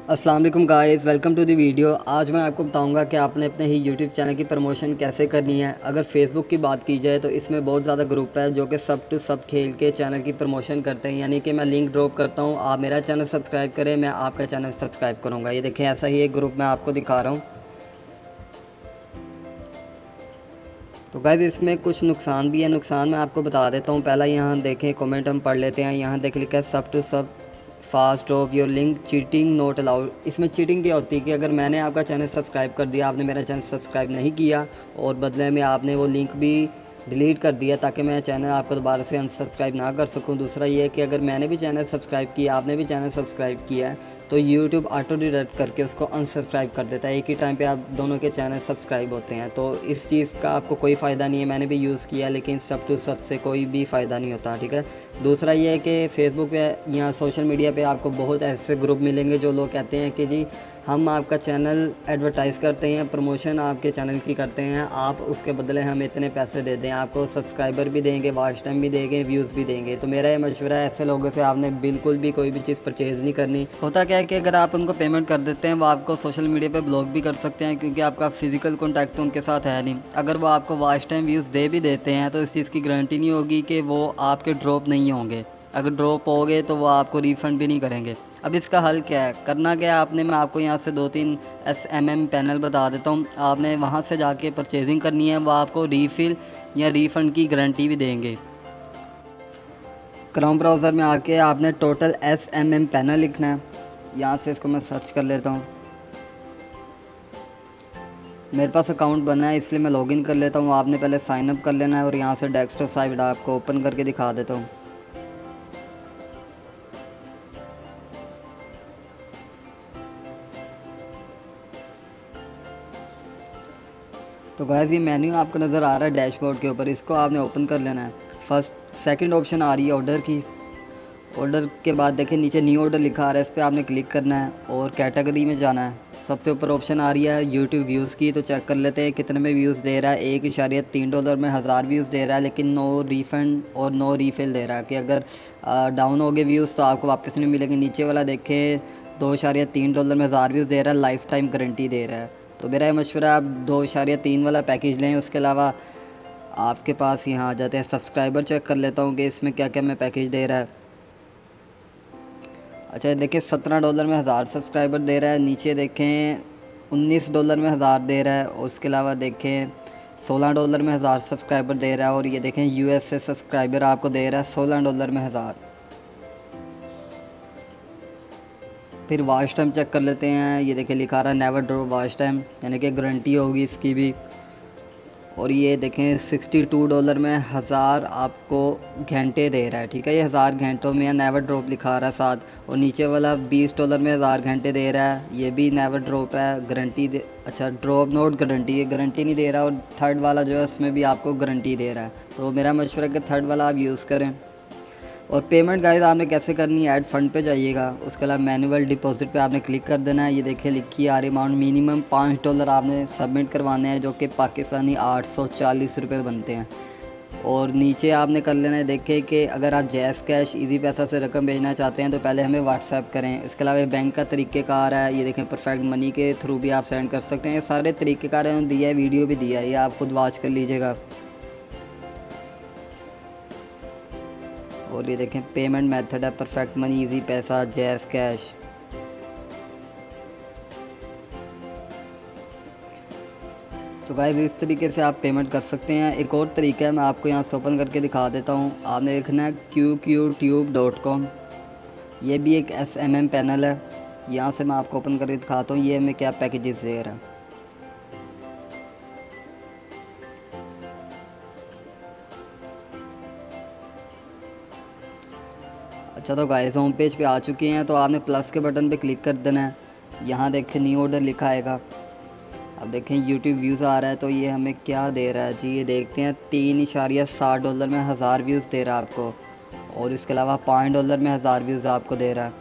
अस्सलाम वालेकुम guys, welcome to the video. आज मैं आपको बताऊंगा कि आपने अपने ही यूट्यूब चैनल की प्रमोशन कैसे करनी है। अगर फेसबुक की बात की जाए तो इसमें बहुत ज़्यादा ग्रुप है जो कि सब टू सब खेल के चैनल की प्रमोशन करते हैं। यानी कि मैं लिंक ड्रॉप करता हूं, आप मेरा चैनल सब्सक्राइब करें, मैं आपका चैनल सब्सक्राइब करूँगा। ये देखें, ऐसा ही एक ग्रुप मैं आपको दिखा रहा हूँ। तो गाइस इसमें कुछ नुकसान भी है, नुकसान मैं आपको बता देता हूँ। पहला यहाँ देखें, कमेंट हम पढ़ लेते हैं। यहाँ देख लिखा है सब टू सब fast drop your link cheating note allowed. इसमें चीटिंग क्या होती है कि अगर मैंने आपका चैनल सब्सक्राइब कर दिया, आपने मेरा चैनल सब्सक्राइब नहीं किया और बदले में आपने वो लिंक भी डिलीट कर दिया ताकि मैं चैनल आपको दोबारा से अनसब्सक्राइब ना कर सकूं। दूसरा ये है कि अगर मैंने भी चैनल सब्सक्राइब किया, आपने भी चैनल सब्सक्राइब किया है, तो यूट्यूब ऑटो डिडक्ट करके उसको अनसब्सक्राइब कर देता है। एक ही टाइम पे आप दोनों के चैनल सब्सक्राइब होते हैं, तो इस चीज़ का आपको कोई फ़ायदा नहीं है। मैंने भी यूज़ किया, लेकिन सब टू सब से कोई भी फ़ायदा नहीं होता, ठीक है। दूसरा ये है कि फेसबुक पे या सोशल मीडिया पे आपको बहुत ऐसे ग्रुप मिलेंगे जो लोग कहते हैं कि जी हम आपका चैनल एडवर्टाइज़ करते हैं, प्रमोशन आपके चैनल की करते हैं, आप उसके बदले हमें इतने पैसे दे दें, आपको सब्सक्राइबर भी देंगे, वॉच टाइम भी देंगे, व्यूज़ भी देंगे। तो मेरा ये मशवरा है, ऐसे लोगों से आपने बिल्कुल भी कोई भी चीज़ परचेज़ नहीं करनी। होता क्या है कि अगर आप उनको पेमेंट कर देते हैं, वो आपको सोशल मीडिया पे ब्लॉक भी कर सकते हैं, क्योंकि आपका फिजिकल कॉन्टैक्ट उनके साथ है नहीं। अगर वो आपको वॉच टाइम व्यूज़ दे भी देते हैं तो इस चीज़ की गारंटी नहीं होगी कि वो आपके ड्रॉप नहीं होंगे। अगर ड्रॉप हो गए तो वो आपको रिफ़ंड भी नहीं करेंगे। अब इसका हल क्या है, करना क्या है आपने, मैं आपको यहाँ से 2-3 SMM पैनल बता देता हूँ। आपने वहाँ से जाके परचेजिंग करनी है, वो आपको रीफ़िल या रिफ़ंड की गारंटी भी देंगे। क्रोम ब्राउज़र में आके आपने टोटल SMM पैनल लिखना है। यहाँ से इसको मैं सर्च कर लेता हूँ। मेरे पास अकाउंट बना है इसलिए मैं लॉगिन कर लेता हूँ। आपने पहले साइन अप कर लेना है और यहाँ से डेस्कटॉप साइट आपको ओपन करके दिखा देता हूँ। तो गाइस ये मेन्यू आपको नज़र आ रहा है डैशबोर्ड के ऊपर, इसको आपने ओपन कर लेना है। फर्स्ट सेकंड ऑप्शन आ रही है ऑर्डर की। ऑर्डर के बाद देखिए नीचे न्यू ऑर्डर लिखा आ रहा है, इस पर आपने क्लिक करना है और कैटेगरी में जाना है। सबसे ऊपर ऑप्शन आ रही है यूट्यूब व्यूज़ की, तो चेक कर लेते हैं कितने में व्यूज़ दे रहा है। $1.3 में 1000 व्यूज़ दे रहा है, लेकिन नो रिफ़ंड और नो रीफिल दे रहा है कि अगर डाउन हो गए व्यूज़ तो आपको वापस नहीं मिलेंगे। नीचे वाला देखें $2.3 में 1000 व्यूज़ दे रहा है, लाइफ टाइम गारंटी दे रहा है। तो मेरा ये मशवरा है आप 2.3 वाला पैकेज लें। उसके अलावा आपके पास यहाँ आ जाते हैं सब्सक्राइबर, चेक कर लेता हूँ कि इसमें क्या क्या मैं पैकेज दे रहा है। अच्छा देखिए $17 में 1000 सब्सक्राइबर दे रहा है। नीचे देखें $19 में 1000 दे रहा है। और उसके अलावा देखें $16 में 1000 सब्सक्राइबर दे रहा है। और ये देखें US से सब्सक्राइबर आपको दे रहा है $16 में 1000। फिर वॉच टाइम चेक कर लेते हैं। ये देखिए लिखा रहा है नेवर ड्रॉप वॉच टाइम, यानी कि गारंटी होगी इसकी भी। और ये देखें $62 में 1000 आपको घंटे दे रहा है, ठीक है। ये 1000 घंटों में नेवर ड्रॉप लिखा रहा है साथ। और नीचे वाला $20 में 1000 घंटे दे रहा है, ये भी नेवर ड्रॉप है, गारंटी दे। अच्छा ड्रॉप नोट गारंटी, ये गारंटी नहीं दे रहा। और थर्ड वाला जो है उसमें भी आपको गारंटी दे रहा है। तो मेरा मशवरा है कि थर्ड वाला आप यूज़ करें। और पेमेंट गाइस आपने कैसे करनी है, ऐड फंड पे जाइएगा। उसके अलावा मैनुअल डिपॉजिट पे आपने क्लिक कर देना है। ये देखिए लिखी आ रही अमाउंट मिनिमम $5 आपने सबमिट करवाने हैं, जो कि पाकिस्तानी 840 रुपये बनते हैं। और नीचे आपने कर लेना है, देखें कि अगर आप जैज़ कैश ईजी पैसा से रकम भेजना चाहते हैं तो पहले हमें व्हाट्सएप करें। इसके अलावा बैंक का तरीक़ेकार है, ये देखें परफेक्ट मनी के थ्रू भी आप सेंड कर सकते हैं। ये सारे तरीक़ेकार दिया है, वीडियो भी दिया है, ये आप खुद वॉच कर लीजिएगा। और ये देखें पेमेंट मेथड है परफेक्ट मनी, इजी पैसा, जैज़ कैश। तो गाइस इस तरीके से आप पेमेंट कर सकते हैं। एक और तरीका है, मैं आपको यहाँ से ओपन करके दिखा देता हूँ। आपने देखना है QQTube.com, ये भी एक SMM पैनल है। यहाँ से मैं आपको ओपन करके दिखाता हूँ ये हमें क्या पैकेजेस दे रहा है। अच्छा तो गाइस होम पेज पे आ चुके हैं, तो आपने प्लस के बटन पे क्लिक कर देना है। यहाँ देखें न्यू ऑर्डर लिखा आएगा। अब देखें यूट्यूब व्यूज़ आ रहा है, तो ये हमें क्या दे रहा है जी, ये देखते हैं $3.60 में 1000 व्यूज़ दे रहा है आपको। और इसके अलावा $5 में 1000 व्यूज़ आपको दे रहा है।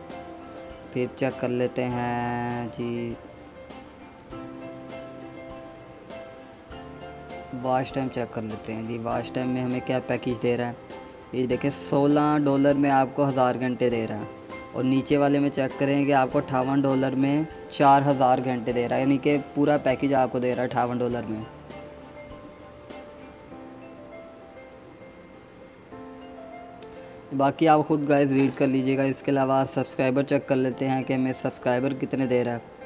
फिर चेक कर लेते हैं जी, वॉच टाइम चेक कर लेते हैं जी, वॉच टाइम में हमें क्या पैकेज दे रहा है। ये देखें $16 में आपको 1000 घंटे दे रहा है। और नीचे वाले में चेक करें कि आपको $58 में 4000 घंटे दे रहा है, यानी कि पूरा पैकेज आपको दे रहा है $58 में। बाकी आप ख़ुद गाइस रीड कर लीजिएगा। इसके अलावा सब्सक्राइबर चेक कर लेते हैं कि हमें सब्सक्राइबर कितने दे रहा है।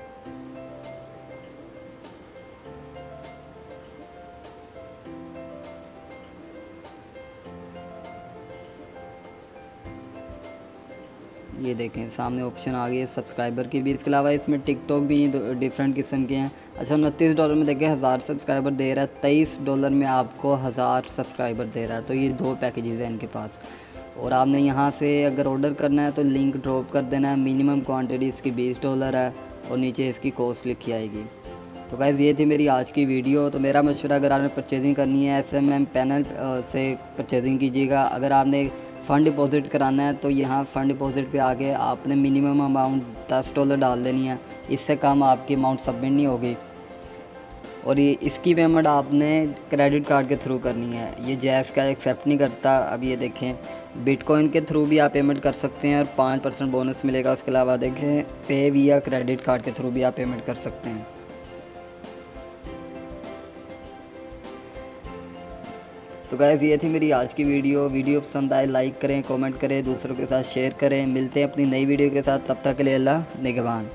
ये देखें सामने ऑप्शन आ गई है सब्सक्राइबर की भी। इसके अलावा इसमें टिकटॉक भी डिफरेंट किस्म के हैं। अच्छा, $29 में देखिए 1000 सब्सक्राइबर दे रहा है, $23 में आपको 1000 सब्सक्राइबर दे रहा है। तो ये 2 पैकेजेस हैं इनके पास। और आपने यहाँ से अगर ऑर्डर करना है तो लिंक ड्रॉप कर देना है। मिनिमम क्वांटिटी इसकी $20 है और नीचे इसकी कॉस्ट लिखी आएगी। तो गाइस ये थी मेरी आज की वीडियो। तो मेरा मशवरा, अगर आपने परचेजिंग करनी है SMM पैनल से परचेजिंग कीजिएगा। अगर आपने फ़ंड डिपॉज़िट कराना है तो यहाँ फ़ंड डिपॉज़िट पे आके आपने मिनिमम अमाउंट $10 डाल देनी है, इससे कम आपकी अमाउंट सबमिट नहीं होगी। और ये इसकी पेमेंट आपने क्रेडिट कार्ड के थ्रू करनी है, ये जैज़ का एक्सेप्ट नहीं करता। अब ये देखें बिटकॉइन के थ्रू भी आप पेमेंट कर सकते हैं और 5% बोनस मिलेगा। उसके अलावा देखें पे विया क्रेडिट कार्ड के थ्रू भी आप पेमेंट कर सकते हैं। तो गाइस ये थी मेरी आज की वीडियो पसंद आए लाइक करें, कमेंट करें, दूसरों के साथ शेयर करें। मिलते हैं अपनी नई वीडियो के साथ, तब तक के लिए अल्लाह निगहबान।